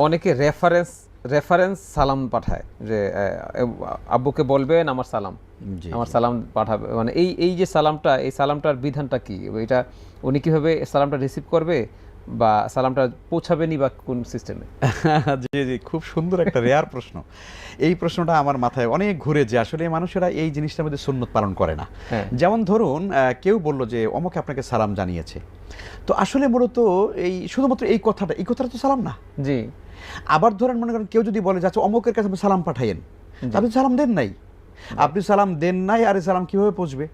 অনেকে রেফারেন্স সালাম পাঠায় যে আব্বুকে বলবেন আমার সালাম, আমার সালাম পাঠাবে, মানে এই যে সালামটা, এই সালামটার বিধানটা কি? এটা উনি কিভাবে সালামটা রিসিভ করবে বা সালামটা পৌঁছাবেনি বা কোন সিস্টেমে? জি জি, খুব সুন্দর একটা রেয়ার প্রশ্ন। এই প্রশ্নটা আমার মাথায় অনেক ঘুরে যে আসলে মানুষেরা এই জিনিসটার মধ্যে সুন্নত পালন করে না। যেমন ধরুন কেউ বলল যে অমুকে আপনাকে সালাম জানিয়েছে, তো আসলে মূলত এই শুধুমাত্র এই কথাটা তো সালাম না। জি। আবার ধরেন মনে করেন কেউ যদি বলে যে আচ্ছা অমুকের কাছে আপনি সালাম পাঠাইয়েন, আপনি সালাম দেন নাই, আপনি সালাম দেন নাই, আর এই সালাম কিভাবে পৌঁছবে?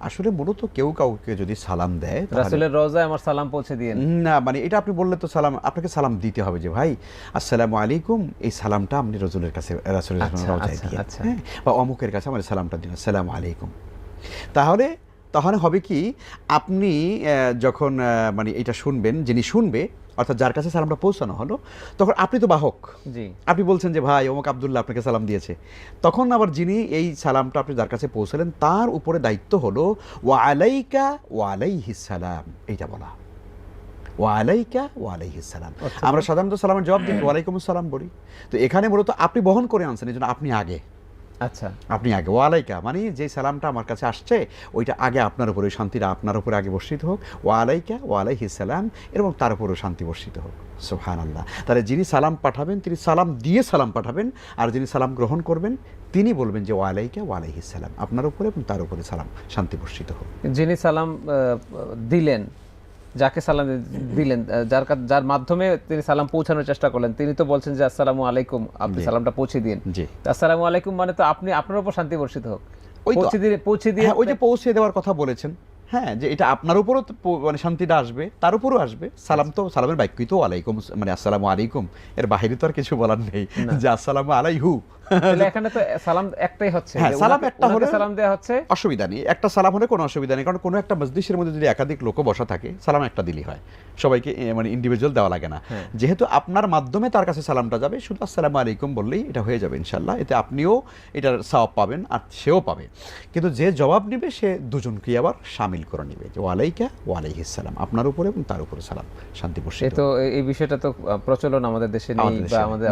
আসলে মূলত কেউ কাউকে যদি সালাম দেয়, রাসূলের রওজায় আমার সালাম পৌঁছে দিয়েন, না মানে এটা আপনি বললে তো সালাম, আপনাকে সালাম দিতে হবে যে ভাই আসসালামু আলাইকুম, এই সালামটা আপনি রাসূলের কাছে রাসূলের রওজায় দিয়ে, হ্যাঁ, বা অমুকের কাছে আমার সালামটা দিন আসসালামু আলাইকুম। তাহলে তাহলে হবে কি, আপনি যখন মানে এটা শুনবেন, যিনি শুনবে অর্থাৎ যার কাছে সালামটা পৌঁছানো হলো, তখন আপনি তো বাহক, জি, আপনি বলছেন যে ভাই অমুক আব্দুল্লাহ আপনাকে সালাম দিয়েছে। তখন আবার যিনি এই সালামটা আপনি যার কাছে পৌঁছালেন তার উপরে দায়িত্ব হলো ওয়া আলাইকা ওয়া আলাইহিস সালাম, এইটা বলা। ওয়া আলাইকা ওয়া আলাইহিস সালাম। আমরা সাধারণত সালামের জবাব দিই ওয়ালাইকুম আসসালাম বলি, তো এখানে মূলত আপনি বহন করে আনছেন, এই জন্য আপনি আগে। আচ্ছা, আপনি আগে ওয়ালাইকা মানে যে সালামটা আমার কাছে আসছে ওইটা আগে আপনার উপরে, শান্তিটা আপনার উপরে আগে বর্ষিত হোক, ওয়ালাইকা ওয়ালাইহিস সালাম, এবং তার উপরেও শান্তি বর্ষিত হোক। সুবহানাল্লাহ। তাহলে যিনি সালাম পাঠাবেন তিনি সালাম দিয়ে সালাম পাঠাবেন, আর যিনি সালাম গ্রহণ করবেন তিনি বলবেন যে ওয়ালাইকা ওয়ালাইহিস সালাম, আপনার উপরে এবং তার উপরে সালাম শান্তি বর্ষিত হোক। যিনি সালাম দিলেন, যাকে সালাম দিলেন, যার মাধ্যমে তিনি সালাম পৌঁছানোর চেষ্টা করলেন, তিনি তো বলছেন যে আসসালামু আলাইকুম, আপনি সালামটা পৌঁছে দিন। জি, আসসালামু আলাইকুম মানে তো আপনি, আপনার উপর শান্তি বর্ষিত হোক, ওই পৌঁছে দিয়ে ওই যে পৌঁছে দেওয়ার কথা বলেছেন, হ্যাঁ, যে এটা আপনার উপরও মানে শান্তিটা আসবে, তার উপরও আসবে। সালাম তো সালামের বাক্যই তো আলাইকুম, মানে আসসালামু আলাইকুম, এর বাইরে তো আর কিছু বলার নেই যে আসসালামু আলাইহু। এখানে তো সালাম একটাই হচ্ছে, হ্যাঁ, সালাম একটা হলে সালাম দেয়া হচ্ছে, অসুবিধা নেই, একটা সালাম হলে কোনো অসুবিধা নেই, কারণ কোনো একটা মজলিসের মধ্যে যদি একাধিক লোক বসা থাকে সালাম একটা দিলেই হয়, সবাইকে মানে ইন্ডিভিজুয়াল দেওয়া লাগে না। যেহেতু আপনার মাধ্যমে তার কাছে সালামটা যাবে, শুধু আসসালামু আলাইকুম বললেই এটা হয়ে যাবে ইনশাআল্লাহ, এতে আপনিও এটার সওয়াব পাবেন আর সেও পাবে। কিন্তু যে জবাব নেবে সে দুজনকে আবার শামিল করে নেবে, যে ওয়ালাইকা ওয়ালাইহিস সালাম, আপনার উপরে এবং তার উপরে সালাম শান্তি বর্ষিত। তো এই বিষয়টা তো প্রচলন আমাদের দেশে নেই, বা আমাদের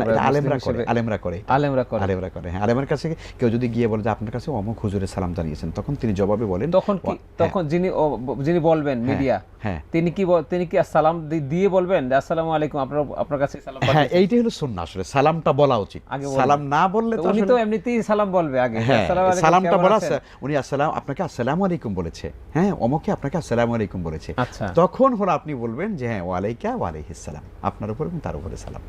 আলেমরা করে হ্যাঁ, আলেমের কাছে কেউ যদি গিয়ে বলে যে আপনার কাছে অমুক হুজুরের সালাম জানিয়েছেন, তখন তিনি জবাবে বলেন, তখন যিনি বলবেন মিডিয়া, তিনি কি সালাম দিয়ে বলবেন আসসালামু আলাইকুম, আপনার কাছে সালাম পাঠিয়েছি। হ্যাঁ, এইটাই হলো সুন্নাহ, আসলে সালামটা বলা উচিত। সালাম না বললে তো উনি তো এমনিতেই সালাম বলবে আগে, সালামটা বলা, উনি আপনাকে আসসালামু আলাইকুম বলেছে, হ্যাঁ অমুকে আপনাকে আসসালামু আলাইকুম বলেছে, তখন হলো আপনি বলবেন যে হ্যাঁ ওয়ালাইকা ওয়ালাইহিস সালাম, আপনার উপর এবং তার উপরে সালাম।